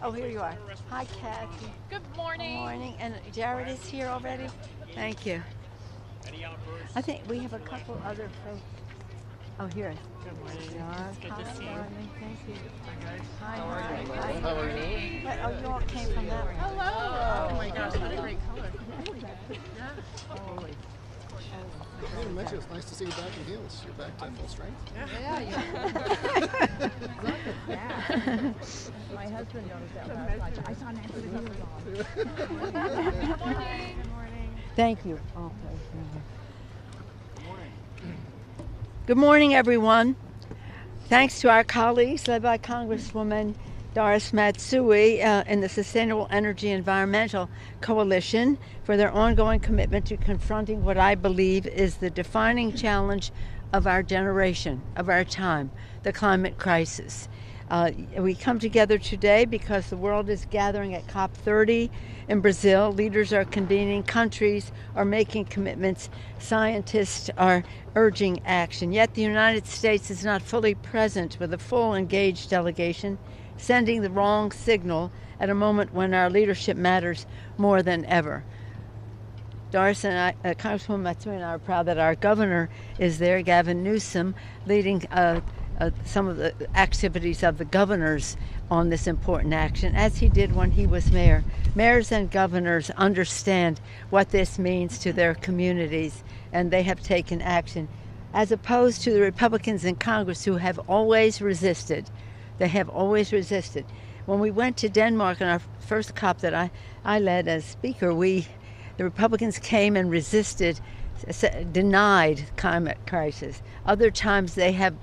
Oh, here you are. Hi, Kathy. Good morning. Good morning. And Jared is here already? Thank you. I think we have a couple other folks. Oh, here. Good morning. Good to see you. Thank you. Hi, How are you? Hi. How are you? Oh, you all came from that way. Hello. Oh my gosh, what a great color. Hey, Mitchell, it's nice to see you back in heels. You're back to full strength. Yeah. My husband noticed that last night. I saw Nancy on. Good morning. Thank you. Good morning, everyone. Thanks to our colleagues led by Congresswoman Doris Matsui in the Sustainable Energy Environmental Coalition for their ongoing commitment to confronting what I believe is the defining challenge of our generation, of our time, the climate crisis. We come together today because the world is gathering at COP30 in Brazil. Leaders are convening, countries are making commitments, scientists are urging action. Yet the United States is not fully present with a full engaged delegation, sending the wrong signal at a moment when our leadership matters more than ever. Doris and I, Congresswoman Matsui and I are proud that our governor is there, Gavin Newsom, leading some of the activities of the governors on this important action, as he did when he was mayor. Mayors and governors understand what this means to their communities, and they have taken action, as opposed to the Republicans in Congress who have always resisted. They have always resisted. When we went to Denmark in our first COP that I led as speaker, the Republicans came and resisted, denied climate crisis. Other times they have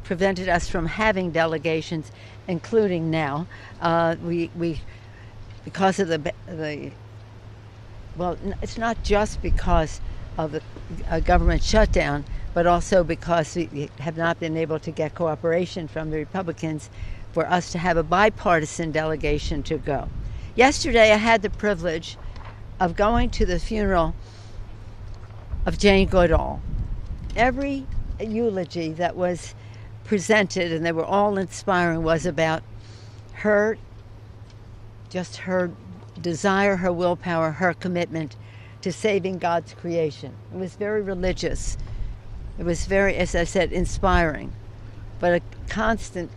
prevented us from having delegations, including now. Because of it's not just because of the government shutdown, but also because we have not been able to get cooperation from the Republicans for us to have a bipartisan delegation to go. Yesterday I had the privilege of going to the funeral of Jane Goodall. Every eulogy that was presented, and they were all inspiring, was about her, just her desire, her willpower, her commitment to saving God's creation. It was very religious. It was very, as I said, inspiring, but a constant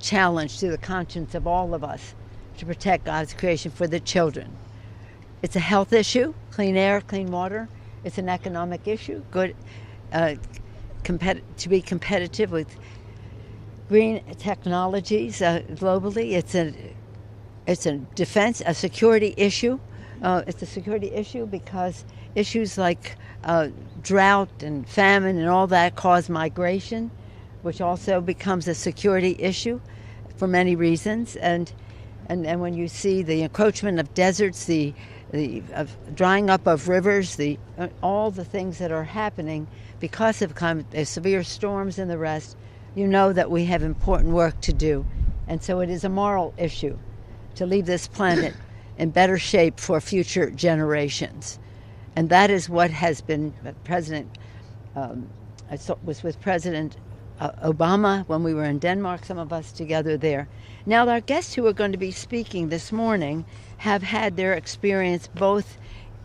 challenge to the conscience of all of us to protect God's creation for the children. It's a health issue, clean air, clean water. It's an economic issue, good to be competitive with green technologies globally. It's a defense, a security issue. It's a security issue because issues like drought and famine and all that cause migration, which also becomes a security issue for many reasons. And when you see the encroachment of deserts, the drying up of rivers, all the things that are happening because of climate, severe storms and the rest, you know that we have important work to do. And so it is a moral issue to leave this planet in better shape for future generations. And that is what has been I was with President Obama when we were in Denmark, some of us together there. Now, our guests who are going to be speaking this morning have had their experience both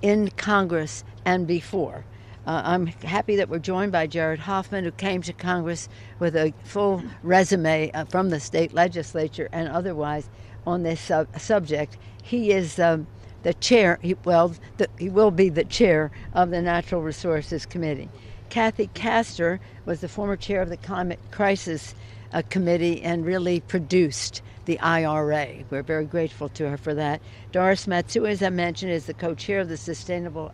in Congress and before. I'm happy that we're joined by Jared Huffman, who came to Congress with a full resume from the state legislature and otherwise on this subject. He is the chair, he will be the chair of the Natural Resources Committee. Kathy Castor was the former chair of the Climate Crisis Committee and really produced the IRA. We're very grateful to her for that. Doris Matsui, as I mentioned, is the co-chair of the Sustainable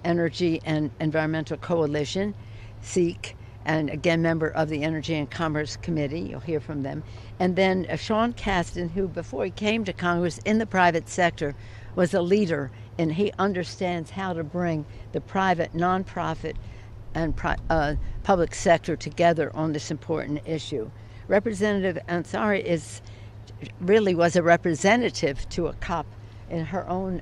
Energy and Environmental Coalition, SEEC, and again, member of the Energy and Commerce Committee. You'll hear from them. And then Sean Casten, who before he came to Congress in the private sector was a leader, and he understands how to bring the private, nonprofit, and public sector together on this important issue. Representative Ansari really was a representative to a COP in her own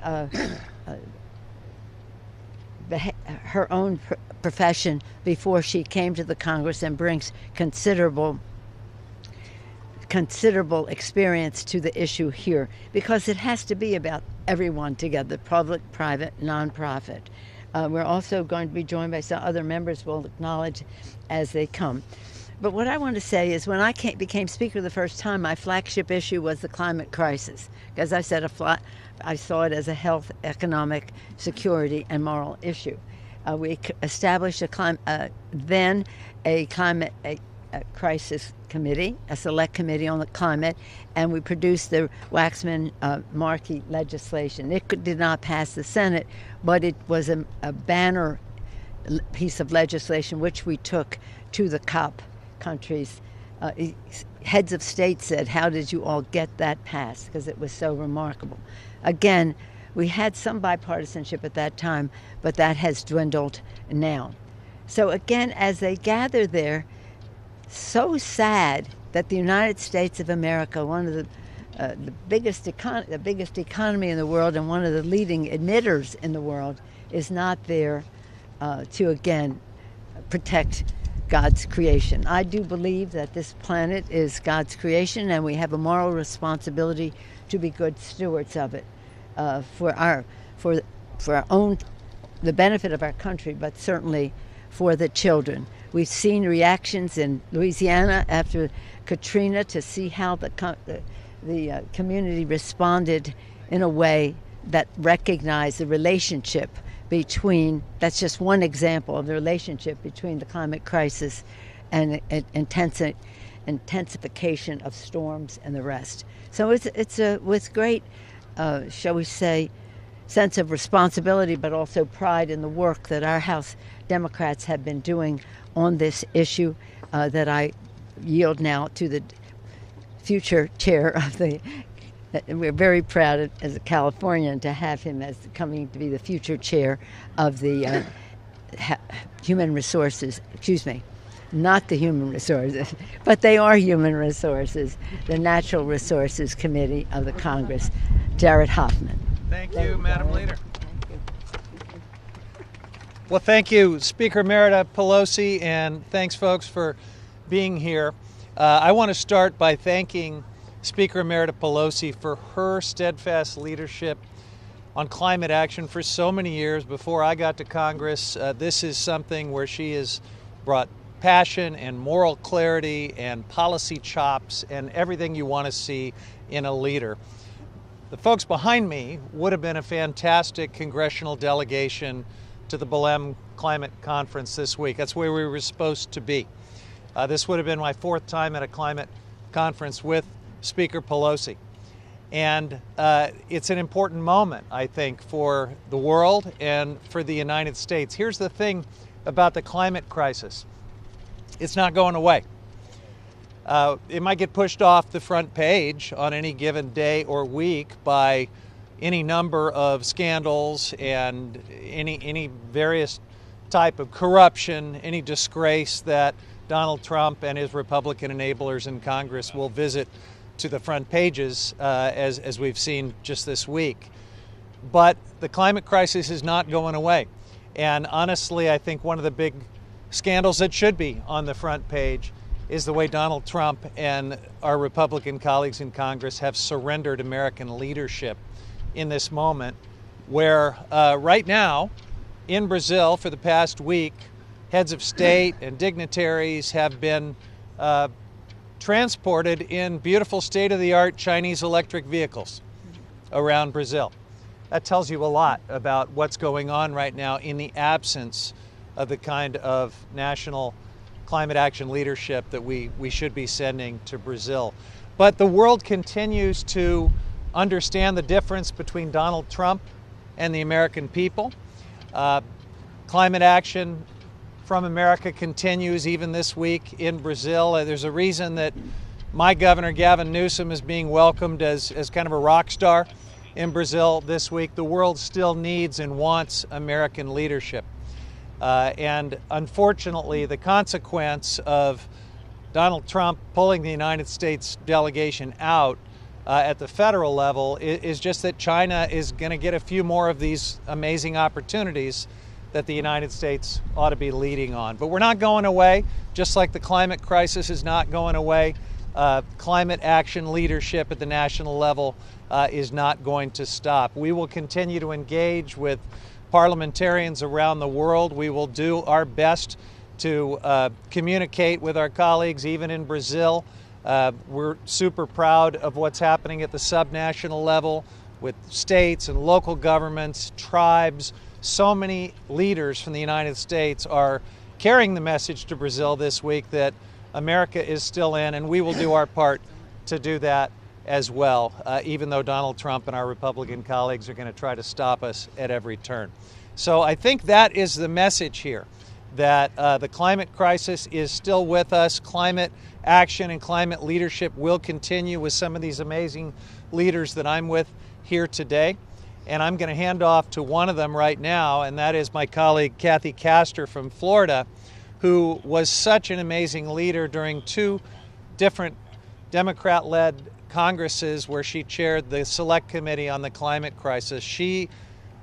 her own profession before she came to the Congress and brings considerable experience to the issue here, because it has to be about everyone together, public, private, nonprofit. We're also going to be joined by some other members we'll acknowledge as they come. But what I want to say is when I became Speaker the first time, my flagship issue was the climate crisis. As I said, I saw it as a health, economic, security, and moral issue. We established a climate crisis committee, a select committee on the climate, and we produced the Waxman-Markey legislation. It did not pass the Senate, but it was a banner piece of legislation which we took to the COP countries. Heads of state said, "How did you all get that passed?" Because it was so remarkable. Again, we had some bipartisanship at that time, but that has dwindled now. So again, as they gather there, so sad that the United States of America, one of the biggest economy in the world and one of the leading emitters in the world, is not there to again protect God's creation. I do believe that this planet is God's creation, and we have a moral responsibility to be good stewards of it for our own, the benefit of our country, but certainly for the children. We've seen reactions in Louisiana after Katrina to see how the community responded in a way that recognized the relationship between, that's just one example of the relationship between the climate crisis and intensification of storms and the rest. So it's with great, shall we say, sense of responsibility, but also pride in the work that our House Democrats have been doing on this issue, that I yield now to the future chair of the. We're very proud as a Californian to have him as coming to be the future chair of the human resources. Excuse me, not the human resources, but they are human resources. The Natural Resources Committee of the Congress, Jared Huffman. Thank you, Madam Leader. Well, thank you, Speaker Emerita Pelosi, and thanks, folks, for being here. I want to start by thanking Speaker Emerita Pelosi for her steadfast leadership on climate action for so many years. Before I got to Congress, this is something where she has brought passion and moral clarity and policy chops and everything you want to see in a leader. The folks behind me would have been a fantastic congressional delegation to the Belém Climate Conference this week. That's where we were supposed to be. This would have been my fourth time at a climate conference with Speaker Pelosi. And it's an important moment, I think, for the world and for the United States. Here's the thing about the climate crisis. It's not going away. It might get pushed off the front page on any given day or week by any number of scandals and any various type of corruption, any disgrace that Donald Trump and his Republican enablers in Congress will visit to the front pages, as we've seen just this week. But the climate crisis is not going away. And honestly, I think one of the big scandals that should be on the front page is the way Donald Trump and our Republican colleagues in Congress have surrendered American leadership in this moment, where right now in Brazil for the past week, heads of state and dignitaries have been transported in beautiful state-of-the-art Chinese electric vehicles around Brazil. That tells you a lot about what's going on right now in the absence of the kind of national climate action leadership that we should be sending to Brazil. But the world continues to understand the difference between Donald Trump and the American people. Climate action from America continues even this week in Brazil. There's a reason that my governor, Gavin Newsom, is being welcomed as kind of a rock star in Brazil this week. The world still needs and wants American leadership. And unfortunately, the consequence of Donald Trump pulling the United States delegation out at the federal level is just that China is going to get a few more of these amazing opportunities that the United States ought to be leading on. But we're not going away, just like the climate crisis is not going away. Climate action leadership at the national level is not going to stop. We will continue to engage with parliamentarians around the world. We will do our best to communicate with our colleagues, even in Brazil. We're super proud of what's happening at the subnational level with states and local governments, tribes. So many leaders from the United States are carrying the message to Brazil this week that America is still in, and we will do our part to do that as well, even though Donald Trump and our Republican colleagues are going to try to stop us at every turn. So I think that is the message here, that the climate crisis is still with us. Climate action and climate leadership will continue with some of these amazing leaders that I'm with here today. And I'm going to hand off to one of them right now, and that is my colleague Kathy Castor from Florida, who was such an amazing leader during two different Democrat-led Congresses where she chaired the Select Committee on the Climate Crisis. She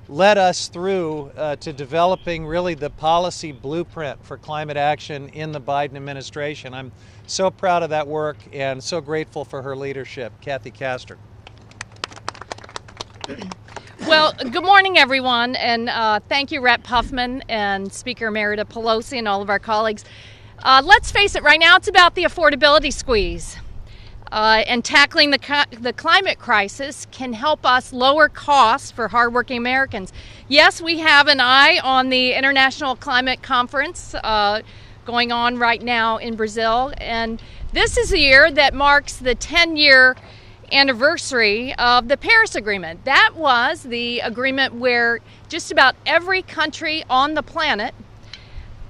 led us through to developing really the policy blueprint for climate action in the Biden administration. I'm so proud of that work and so grateful for her leadership. Kathy Castor. Well, good morning, everyone, and thank you, Rep. Huffman and Speaker Emerita Pelosi and all of our colleagues. Let's face it, right now it's about the affordability squeeze. And tackling the climate crisis can help us lower costs for hardworking Americans. Yes, we have an eye on the International Climate Conference going on right now in Brazil, and this is the year that marks the 10-year anniversary of the Paris Agreement. That was the agreement where just about every country on the planet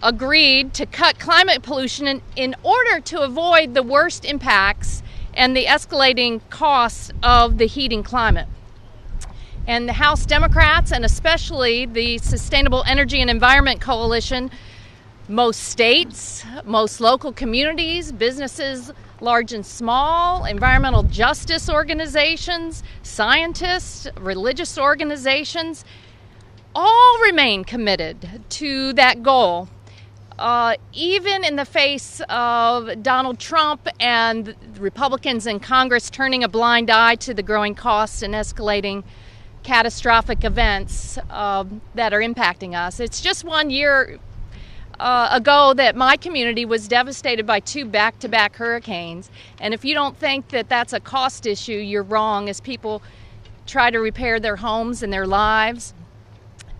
agreed to cut climate pollution in order to avoid the worst impacts and the escalating costs of the heating climate. And the House Democrats, and especially the Sustainable Energy and Environment Coalition, most states, most local communities, businesses large and small, environmental justice organizations, scientists, religious organizations, all remain committed to that goal. Even in the face of Donald Trump and Republicans in Congress turning a blind eye to the growing costs and escalating catastrophic events that are impacting us. It's just 1 year ago that my community was devastated by two back-to-back hurricanes. And if you don't think that that's a cost issue, you're wrong, as people try to repair their homes and their lives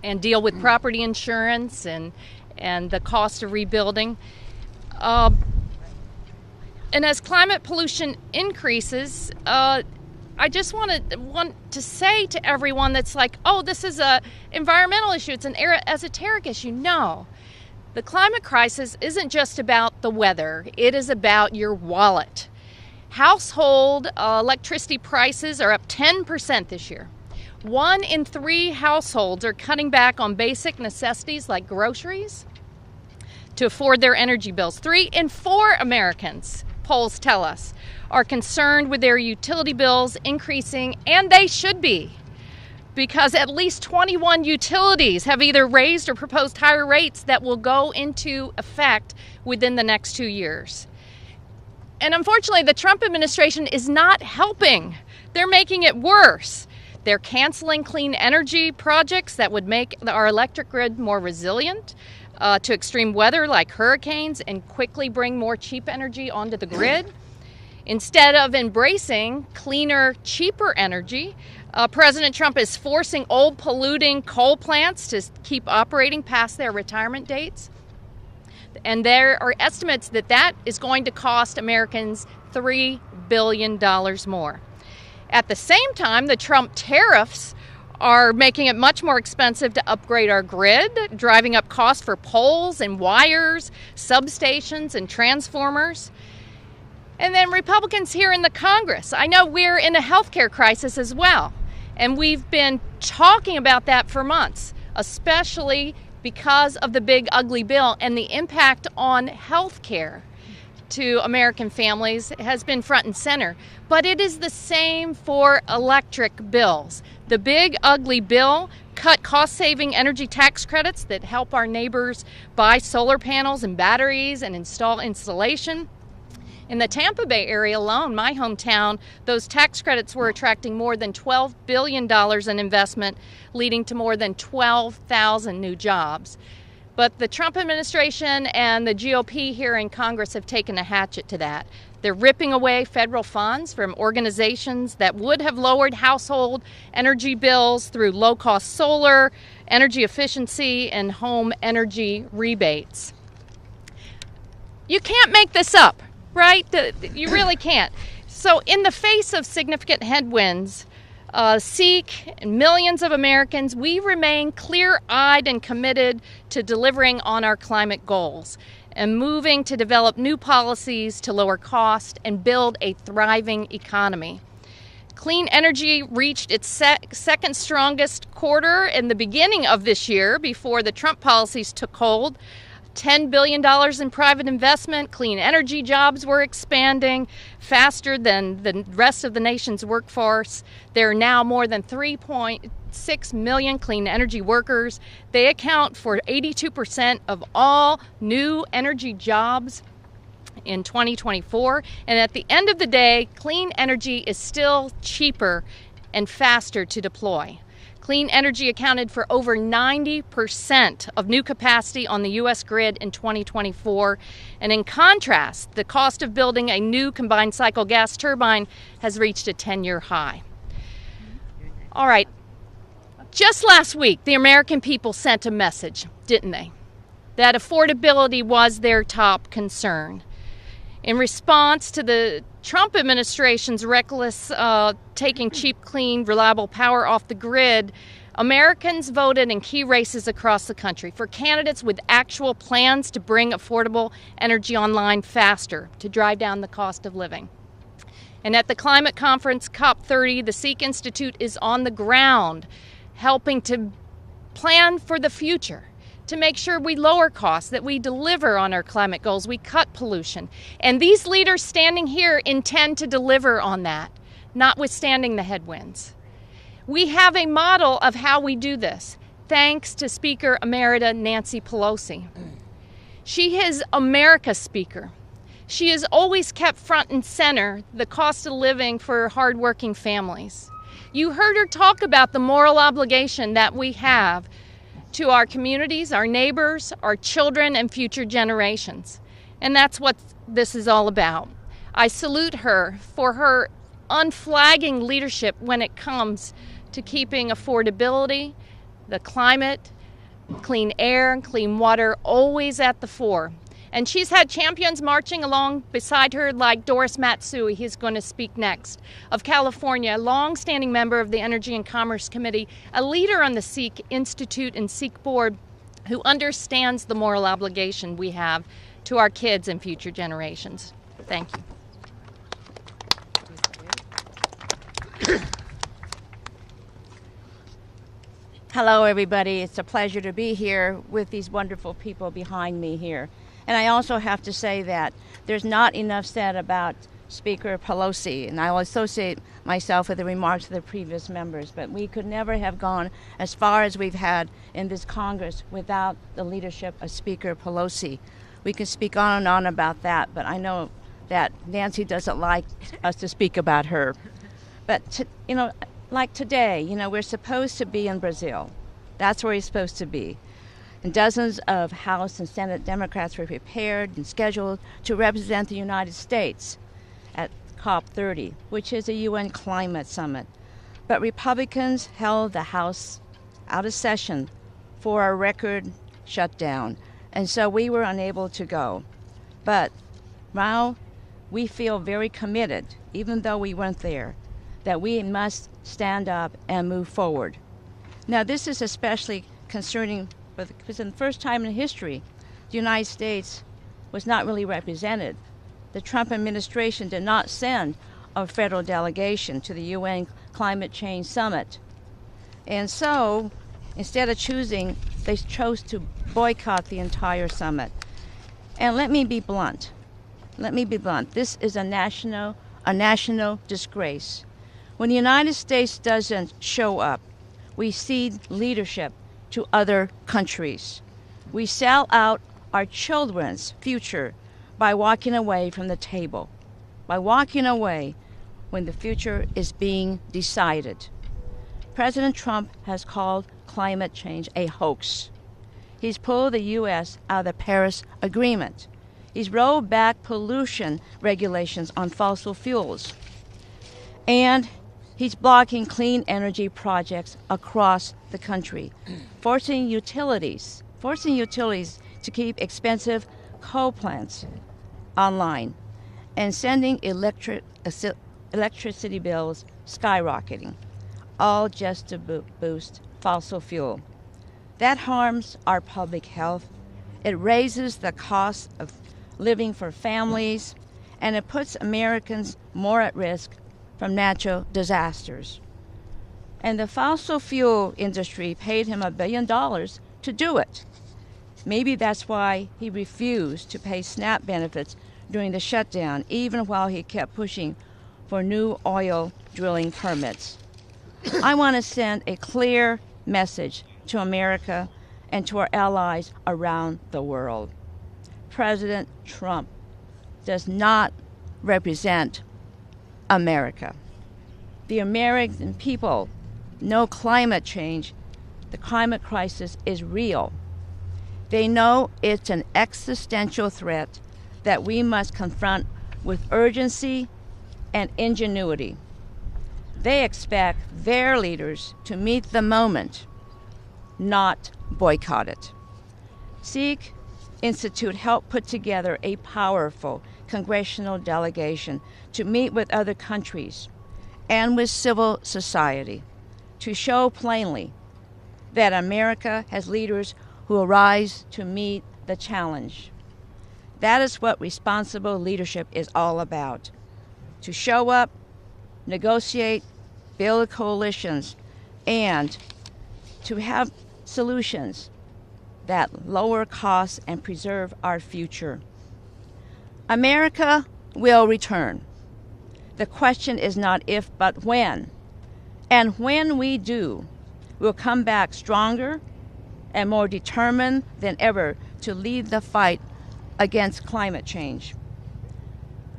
and deal with property insurance and the cost of rebuilding. And as climate pollution increases, I just want to say to everyone that's like, oh, this is an environmental issue, it's an esoteric issue. No. The climate crisis isn't just about the weather. It is about your wallet. Household electricity prices are up 10% this year. 1 in 3 households are cutting back on basic necessities like groceries to afford their energy bills. 3 in 4 Americans, polls tell us, are concerned with their utility bills increasing, and they should be, because at least 21 utilities have either raised or proposed higher rates that will go into effect within the next 2 years. And unfortunately, the Trump administration is not helping. They're making it worse. They're canceling clean energy projects that would make our electric grid more resilient to extreme weather like hurricanes and quickly bring more cheap energy onto the grid. Instead of embracing cleaner, cheaper energy, President Trump is forcing old polluting coal plants to keep operating past their retirement dates. And there are estimates that that is going to cost Americans $3 billion more. At the same time, the Trump tariffs are making it much more expensive to upgrade our grid, driving up costs for poles and wires, substations and transformers. And then Republicans here in the Congress, I know we're in a healthcare crisis as well. And we've been talking about that for months, especially because of the big ugly bill and the impact on healthcare. to American families has been front and center, but it is the same for electric bills. The big ugly bill cut cost-saving energy tax credits that help our neighbors buy solar panels and batteries and install insulation. In the Tampa Bay area alone, my hometown, those tax credits were attracting more than $12 billion in investment, leading to more than 12,000 new jobs. But the Trump administration and the GOP here in Congress have taken a hatchet to that. They're ripping away federal funds from organizations that would have lowered household energy bills through low-cost solar, energy efficiency, and home energy rebates. You can't make this up, right? You really can't. So in the face of significant headwinds, SEEK and millions of Americans, we remain clear-eyed and committed to delivering on our climate goals and moving to develop new policies to lower cost and build a thriving economy. Clean energy reached its second strongest quarter in the beginning of this year before the Trump policies took hold. $10 billion in private investment, clean energy jobs were expanding faster than the rest of the nation's workforce. There are now more than 3.6 million clean energy workers. They account for 82% of all new energy jobs in 2024. And at the end of the day, clean energy is still cheaper and faster to deploy. Clean energy accounted for over 90% of new capacity on the U.S. grid in 2024. And in contrast, the cost of building a new combined cycle gas turbine has reached a 10-year high. All right, just last week, the American people sent a message, didn't they? That affordability was their top concern. In response to the Trump administration's reckless taking cheap, clean, reliable power off the grid, Americans voted in key races across the country for candidates with actual plans to bring affordable energy online faster to drive down the cost of living. And at the climate conference COP30, the SEEK Institute is on the ground helping to plan for the future, to make sure we lower costs, that we deliver on our climate goals, we cut pollution. And these leaders standing here intend to deliver on that, notwithstanding the headwinds. We have a model of how we do this, thanks to Speaker Emerita Nancy Pelosi. She is America's Speaker. She has always kept front and center the cost of living for hardworking families. You heard her talk about the moral obligation that we have to our communities, our neighbors, our children, and future generations. And that's what this is all about. I salute her for her unflagging leadership when it comes to keeping affordability, the climate, clean air, and clean water always at the fore. And she's had champions marching along beside her like Doris Matsui, who's going to speak next, of California, a long-standing member of the Energy and Commerce Committee, a leader on the SEEK Institute and SEEK Board who understands the moral obligation we have to our kids and future generations. Thank you. Hello, everybody. It's a pleasure to be here with these wonderful people behind me here. And I also have to say that there's not enough said about Speaker Pelosi, and I will associate myself with the remarks of the previous members, but we could never have gone as far as we've had in this Congress without the leadership of Speaker Pelosi. We can speak on and on about that, but I know that Nancy doesn't like us to speak about her. But, like today, we're supposed to be in Brazil. That's where we're supposed to be. And dozens of House and Senate Democrats were prepared and scheduled to represent the United States at COP30, which is a UN climate summit. But Republicans held the House out of session for a record shutdown, and so we were unable to go. But now we feel very committed, even though we weren't there, that we must stand up and move forward. Now, this is especially concerning because in the first time in history, the United States was not really represented. The Trump administration did not send a federal delegation to the UN Climate Change Summit. And so, instead of choosing, they chose to boycott the entire summit. And let me be blunt. let me be blunt, this is a national disgrace. When the United States doesn't show up, we cede leadership to other countries. We sell out our children's future by walking away from the table, by walking away when the future is being decided. President Trump has called climate change a hoax. He's pulled the U.S. out of the Paris Agreement. He's rolled back pollution regulations on fossil fuels. And he's blocking clean energy projects across the country, forcing utilities to keep expensive coal plants online and sending electricity bills skyrocketing, all just to boost fossil fuel. That harms our public health. It raises the cost of living for families, and it puts Americans more at risk from natural disasters. And the fossil fuel industry paid him $1 billion to do it. Maybe that's why he refused to pay SNAP benefits during the shutdown, even while he kept pushing for new oil drilling permits. I want to send a clear message to America and to our allies around the world. President Trump does not represent America. The American people know climate change. The climate crisis is real. They know it's an existential threat that we must confront with urgency and ingenuity. They expect their leaders to meet the moment, not boycott it. Seek Institute helped put together a powerful congressional delegation to meet with other countries and with civil society to show plainly that America has leaders who arise to meet the challenge. That is what responsible leadership is all about: to show up, negotiate, build coalitions, and to have solutions that lower costs and preserve our future. America will return. The question is not if, but when. And when we do, we'll come back stronger and more determined than ever to lead the fight against climate change.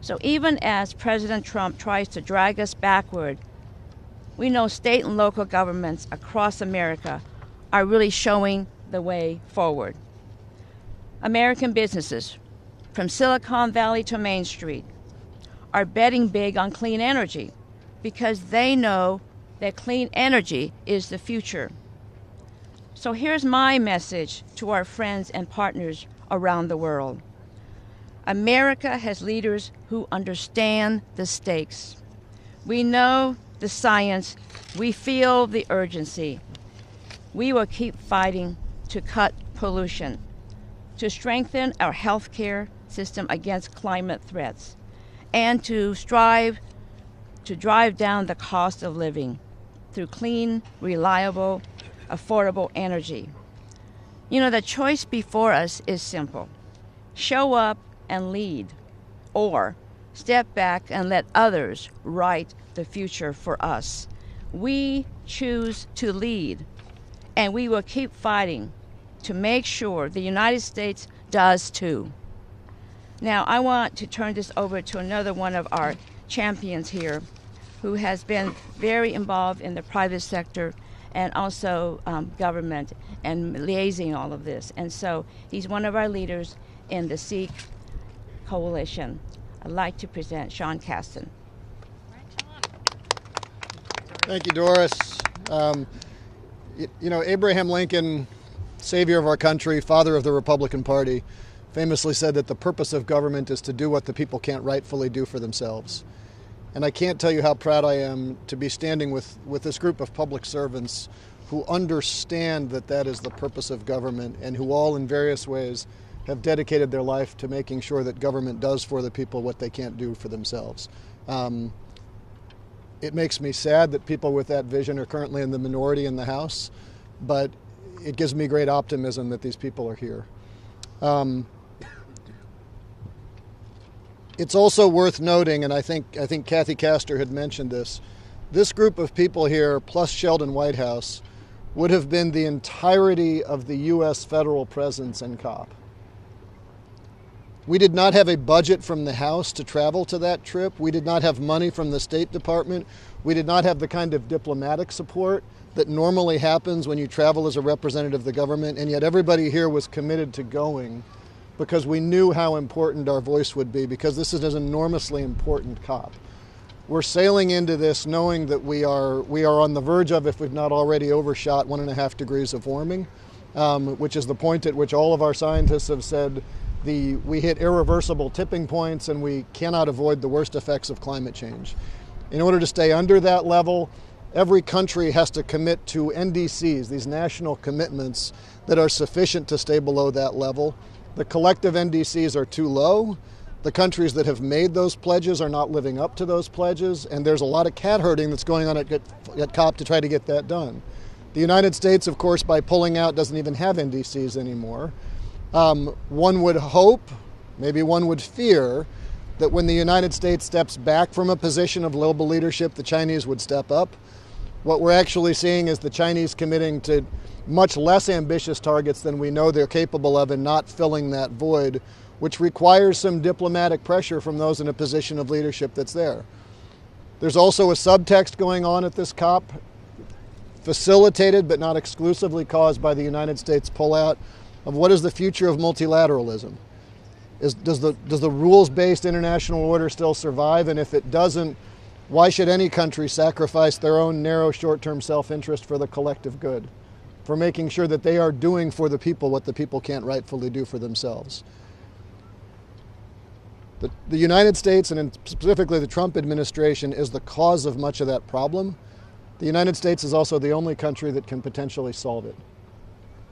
So even as President Trump tries to drag us backward, we know state and local governments across America are really showing the way forward. American businesses, from Silicon Valley to Main Street, are betting big on clean energy because they know that clean energy is the future. So here's my message to our friends and partners around the world. America has leaders who understand the stakes. We know the science. We feel the urgency. We will keep fighting to cut pollution, to strengthen our healthcare system against climate threats, and to strive to drive down the cost of living through clean, reliable, affordable energy. You know, the choice before us is simple: show up and lead, or step back and let others write the future for us. We choose to lead, and we will keep fighting to make sure the United States does too. Now, I want to turn this over to another one of our champions here, who has been very involved in the private sector and also government and liaising all of this. And so he's one of our leaders in the Seek Coalition. I'd like to present Sean Casten. Thank you, Doris. You know, Abraham Lincoln, savior of our country, father of the Republican Party, famously said that the purpose of government is to do what the people can't rightfully do for themselves. And I can't tell you how proud I am to be standing with this group of public servants who understand that that is the purpose of government, and who all in various ways have dedicated their life to making sure that government does for the people what they can't do for themselves. It makes me sad that people with that vision are currently in the minority in the House, but it gives me great optimism that these people are here. It's also worth noting, and I think Kathy Castor had mentioned this group of people here, plus Sheldon Whitehouse, would have been the entirety of the U.S. federal presence in COP. We did not have a budget from the House to travel to that trip. We did not have money from the State Department. We did not have the kind of diplomatic support that normally happens when you travel as a representative of the government, and yet everybody here was committed to going because we knew how important our voice would be, because this is an enormously important COP. We're sailing into this knowing that we are on the verge of, if we've not already overshot, 1.5 degrees of warming, which is the point at which all of our scientists have said we hit irreversible tipping points and we cannot avoid the worst effects of climate change. In order to stay under that level, every country has to commit to NDCs, these national commitments that are sufficient to stay below that level. The collective NDCs are too low. The countries that have made those pledges are not living up to those pledges, and there's a lot of cat herding that's going on at COP to try to get that done. The United States, of course, by pulling out, doesn't even have NDCs anymore. One would hope, maybe one would fear, that when the United States steps back from a position of global leadership, the Chinese would step up. What we're actually seeing is the Chinese committing to much less ambitious targets than we know they're capable of and not filling that void, which requires some diplomatic pressure from those in a position of leadership that's there. There's also a subtext going on at this COP, facilitated but not exclusively caused by the United States pullout, of what is the future of multilateralism. Does the rules-based international order still survive? And if it doesn't, why should any country sacrifice their own narrow short-term self-interest for the collective good, for making sure that they are doing for the people what the people can't rightfully do for themselves? The United States, and specifically the Trump administration, is the cause of much of that problem. The United States is also the only country that can potentially solve it,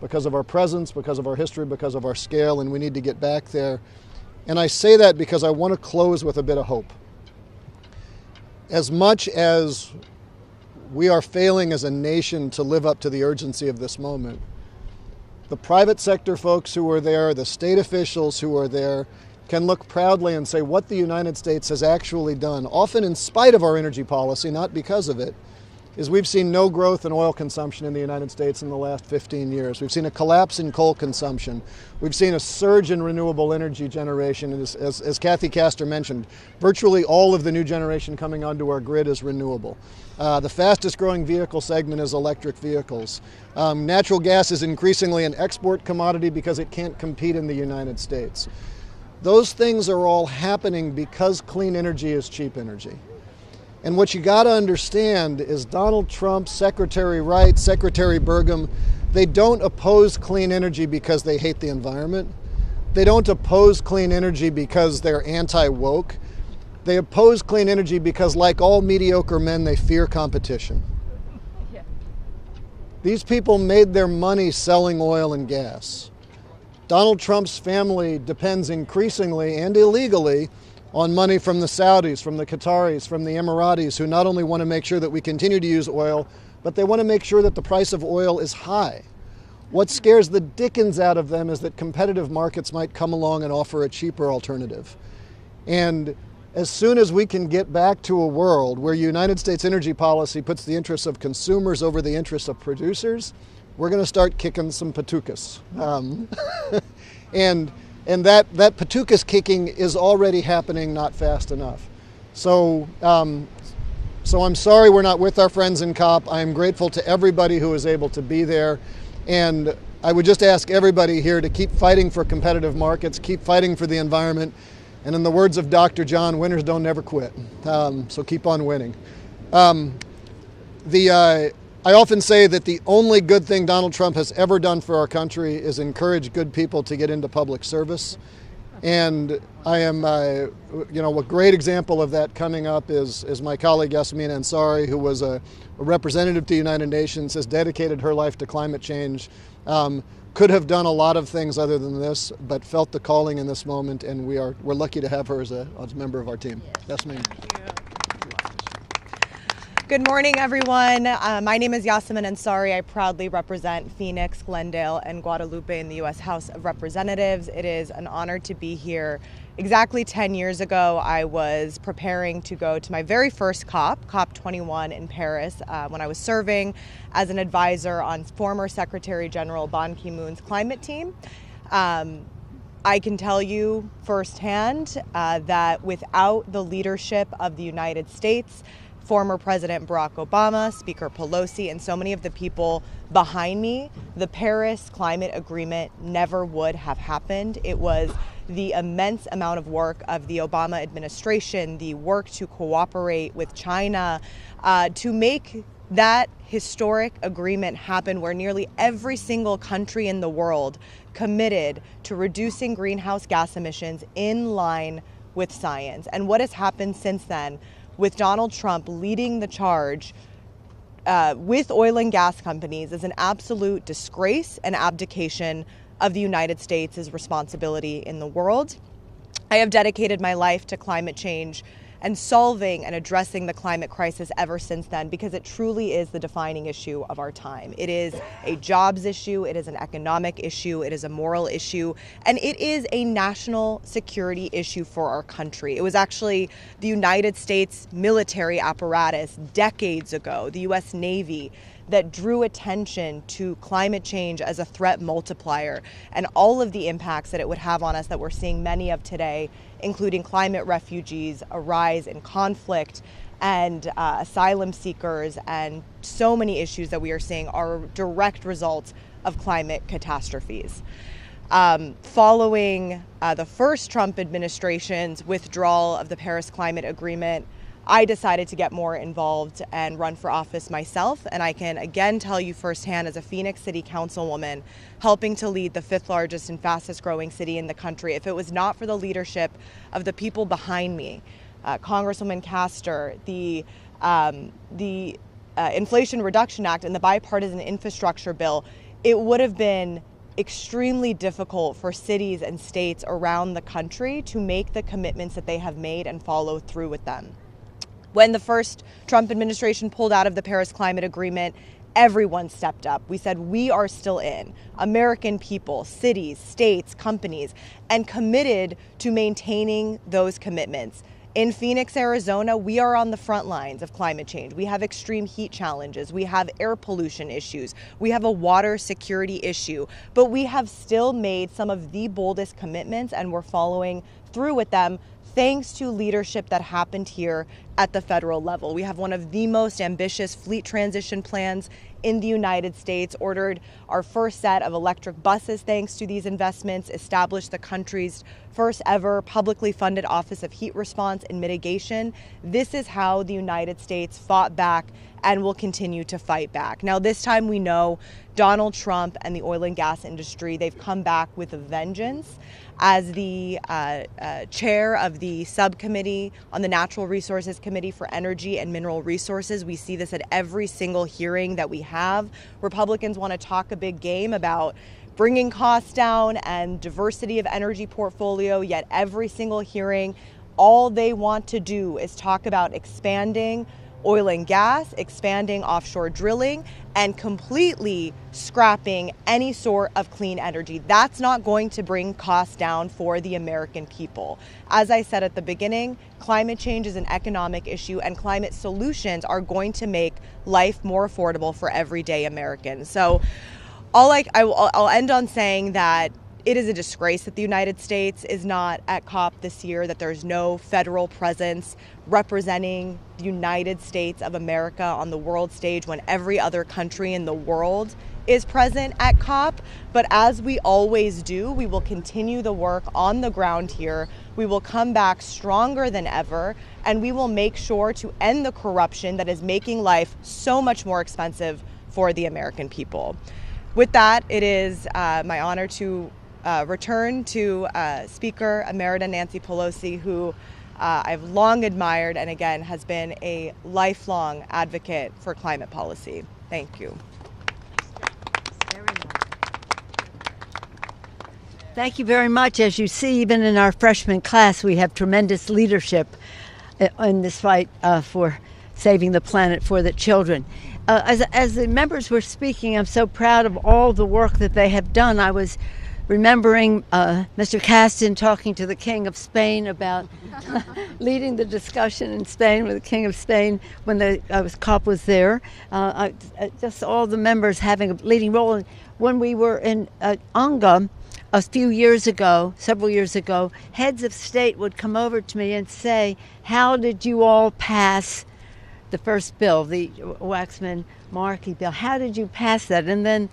because of our presence, because of our history, because of our scale, and we need to get back there. And I say that because I want to close with a bit of hope. As much as we are failing as a nation to live up to the urgency of this moment, the private sector folks who are there, the state officials who are there, can look proudly and say what the United States has actually done, often in spite of our energy policy, not because of it, is we've seen no growth in oil consumption in the United States in the last 15 years. We've seen a collapse in coal consumption. We've seen a surge in renewable energy generation. And as Kathy Castor mentioned, virtually all of the new generation coming onto our grid is renewable. The fastest growing vehicle segment is electric vehicles. Natural gas is increasingly an export commodity because it can't compete in the United States. Those things are all happening because clean energy is cheap energy. And what you got to understand is Donald Trump, Secretary Wright, Secretary Burgum, they don't oppose clean energy because they hate the environment. They don't oppose clean energy because they're anti-woke. They oppose clean energy because, like all mediocre men, they fear competition. Yeah. These people made their money selling oil and gas. Donald Trump's family depends increasingly and illegally on money from the Saudis, from the Qataris, from the Emiratis, who not only want to make sure that we continue to use oil, but they want to make sure that the price of oil is high. What scares the dickens out of them is that competitive markets might come along and offer a cheaper alternative. And as soon as we can get back to a world where United States energy policy puts the interests of consumers over the interests of producers, we're going to start kicking some patukas. And that patukas kicking is already happening, not fast enough. So I'm sorry we're not with our friends in COP. I am grateful to everybody who was able to be there. And I would just ask everybody here to keep fighting for competitive markets, keep fighting for the environment. And in the words of Dr. John, winners don't ever quit. So keep on winning. I often say that the only good thing Donald Trump has ever done for our country is encourage good people to get into public service. And I am, a great example of that coming up is my colleague Yasmin Ansari, who was a representative to the United Nations, has dedicated her life to climate change. Could have done a lot of things other than this, but felt the calling in this moment, and we're lucky to have her as a member of our team. Yasmin. Good morning, everyone. My name is Yasmin Ansari. I proudly represent Phoenix, Glendale, and Guadalupe in the U.S. House of Representatives. It is an honor to be here. Exactly 10 years ago, I was preparing to go to my very first COP, COP21 in Paris, when I was serving as an advisor on former Secretary General Ban Ki-moon's climate team. I can tell you firsthand that without the leadership of the United States, former President Barack Obama, Speaker Pelosi, and so many of the people behind me, the Paris Climate Agreement never would have happened. It was the immense amount of work of the Obama administration, the work to cooperate with China, to make that historic agreement happen, where nearly every single country in the world committed to reducing greenhouse gas emissions in line with science. And what has happened since then, with Donald Trump leading the charge with oil and gas companies, is an absolute disgrace and abdication of the United States' responsibility in the world. I have dedicated my life to climate change and solving and addressing the climate crisis ever since then, because it truly is the defining issue of our time. It is a jobs issue, it is an economic issue, it is a moral issue, and it is a national security issue for our country. It was actually the United States military apparatus decades ago, the U.S. Navy, that drew attention to climate change as a threat multiplier and all of the impacts that it would have on us that we're seeing many of today, including climate refugees, a rise in conflict, and asylum seekers, and so many issues that we are seeing are direct results of climate catastrophes. Following the first Trump administration's withdrawal of the Paris Climate Agreement, I decided to get more involved and run for office myself. And I can again tell you firsthand, as a Phoenix City Councilwoman, helping to lead the 5th largest and fastest growing city in the country, if it was not for the leadership of the people behind me, Congresswoman Castor, the Inflation Reduction Act and the bipartisan infrastructure bill, it would have been extremely difficult for cities and states around the country to make the commitments that they have made and follow through with them. When the first Trump administration pulled out of the Paris Climate Agreement, everyone stepped up. We said, we are still in. American people, cities, states, companies, and committed to maintaining those commitments. In Phoenix, Arizona, we are on the front lines of climate change. We have extreme heat challenges. We have air pollution issues. We have a water security issue. But we have still made some of the boldest commitments, and we're following through with them, thanks to leadership that happened here at the federal level. We have one of the most ambitious fleet transition plans in the United States, ordered our first set of electric buses thanks to these investments, established the country's first ever publicly funded Office of Heat Response and Mitigation. This is how the United States fought back and will continue to fight back. Now, this time we know Donald Trump and the oil and gas industry, they've come back with a vengeance. As the chair of the subcommittee on the Natural Resources Committee for Energy and Mineral Resources, we see this at every single hearing that we have. Republicans want to talk a big game about bringing costs down and diversity of energy portfolio, yet every single hearing, all they want to do is talk about expanding oil and gas, expanding offshore drilling, and completely scrapping any sort of clean energy. That's not going to bring costs down for the American people. As I said at the beginning, climate change is an economic issue, and climate solutions are going to make life more affordable for everyday Americans. So I'll end on saying that it is a disgrace that the United States is not at COP this year, that there's no federal presence representing the United States of America on the world stage when every other country in the world is present at COP. But as we always do, we will continue the work on the ground here. We will come back stronger than ever, and we will make sure to end the corruption that is making life so much more expensive for the American people. With that, it is my honor to return to Speaker Emerita Nancy Pelosi, who I've long admired and again has been a lifelong advocate for climate policy. Thank you. Thank you very much. As you see, even in our freshman class, we have tremendous leadership in this fight for saving the planet for the children. As the members were speaking, I'm so proud of all the work that they have done. I was remembering Mr. Casten talking to the King of Spain about leading the discussion in Spain with the King of Spain when the COP was there. Just all the members having a leading role. And when we were in UNGA several years ago, heads of state would come over to me and say, how did you all pass the first bill, the Waxman-Markey bill? How did you pass that? And then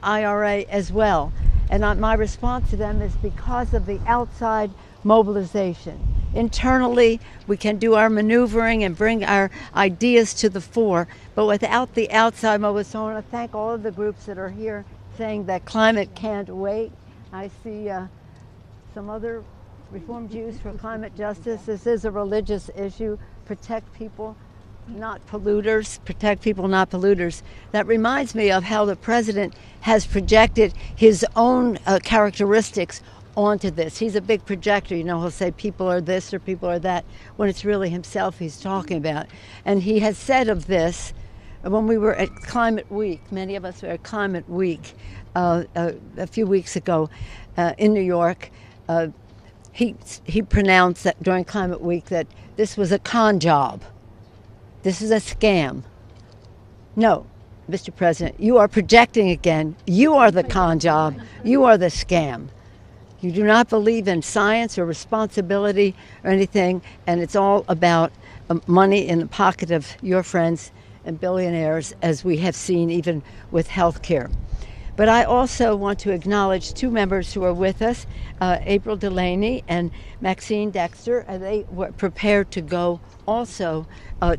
IRA as well. And my response to them is because of the outside mobilization. Internally, we can do our maneuvering and bring our ideas to the fore, but without the outside mobilization, I want to thank all of the groups that are here saying that climate can't wait. I see some other Reform Jews for Climate Justice. This is a religious issue. Protect people, not polluters. Protect people, not polluters. That reminds me of how the president has projected his own characteristics onto this. He's a big projector. You know, he'll say people are this or people are that, when it's really himself he's talking about. And he has said of this, when we were at Climate Week, many of us were at Climate Week a few weeks ago in New York, he pronounced that during Climate Week that this was a con job. This is a scam. No, Mr. President, you are projecting again. You are the con job. You are the scam. You do not believe in science or responsibility or anything, and it's all about money in the pocket of your friends and billionaires, as we have seen even with health care. But I also want to acknowledge two members who are with us, April Delaney and Maxine Dexter. They were prepared to go also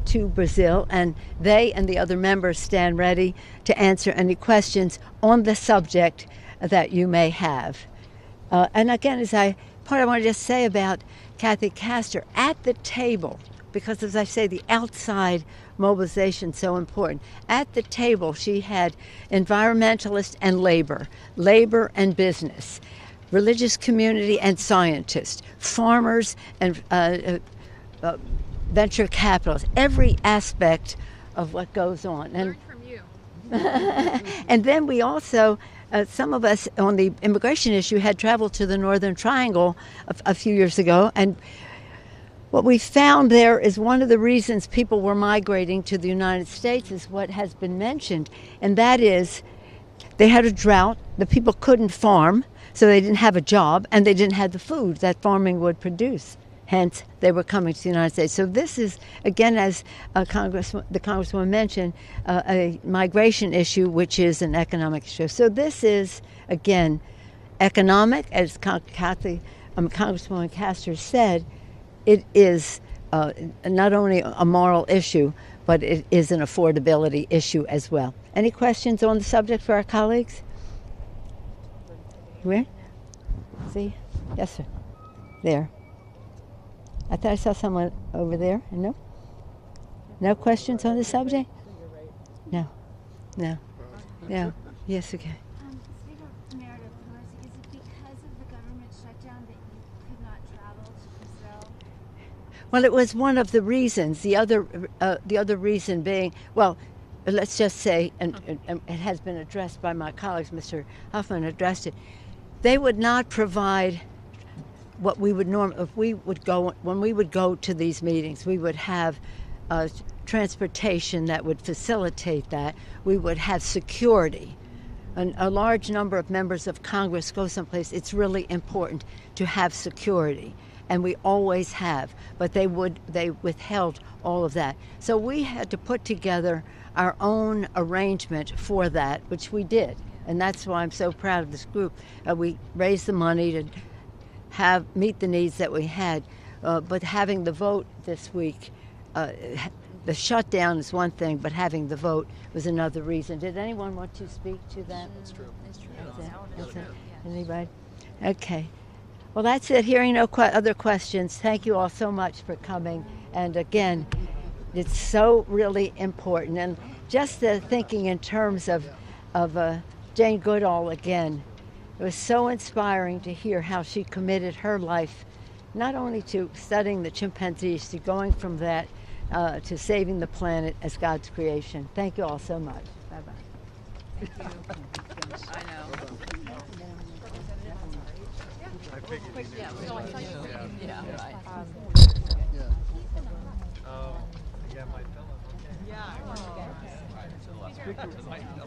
to Brazil, and they and the other members stand ready to answer any questions on the subject that you may have. And again, I want to just say about Kathy Castor at the table, because as I say, the outside mobilization is so important. At the table, she had environmentalists and labor and business, religious community and scientists, farmers and venture capitalists, every aspect of what goes on. And from you. and then we also, some of us on the immigration issue had traveled to the Northern Triangle a few years ago, and what we found there is one of the reasons people were migrating to the United States is what has been mentioned, and that is they had a drought, the people couldn't farm, so they didn't have a job, and they didn't have the food that farming would produce. Hence, they were coming to the United States. So this is, again, as the Congresswoman mentioned, a migration issue, which is an economic issue. So this is, again, economic, as Congresswoman Castor said. It is not only a moral issue, but it is an affordability issue as well. Any questions on the subject for our colleagues? Where? See? Yes, sir. There. I thought I saw someone over there. No? No questions on the subject? No. Yes, okay. Speaker Meredith Pelosi, is it because of the government shutdown that you could not travel to Brazil? Well, it was one of the reasons. The other reason being, well, let's just say, and it has been addressed by my colleagues, Mr. Huffman addressed it, they would not provide what we would normally, when we would go to these meetings, we would have transportation that would facilitate that. We would have security. A large number of members of Congress go someplace, it's really important to have security. And we always have, but they withheld all of that. So we had to put together our own arrangement for that, which we did. And that's why I'm so proud of this group. We raised the money to meet the needs that we had, but having the vote this week, the shutdown is one thing, but having the vote was another reason. Did anyone want to speak to that? That's true. That's it. Anybody? Okay. Well, that's it. Hearing no other questions, thank you all so much for coming. And again, it's so really important. And just thinking in terms of Jane Goodall again, it was so inspiring to hear how she committed her life not only to studying the chimpanzees, to going from that to saving the planet as God's creation. Thank you all so much. Bye-bye. Yeah, my fellow. Yeah.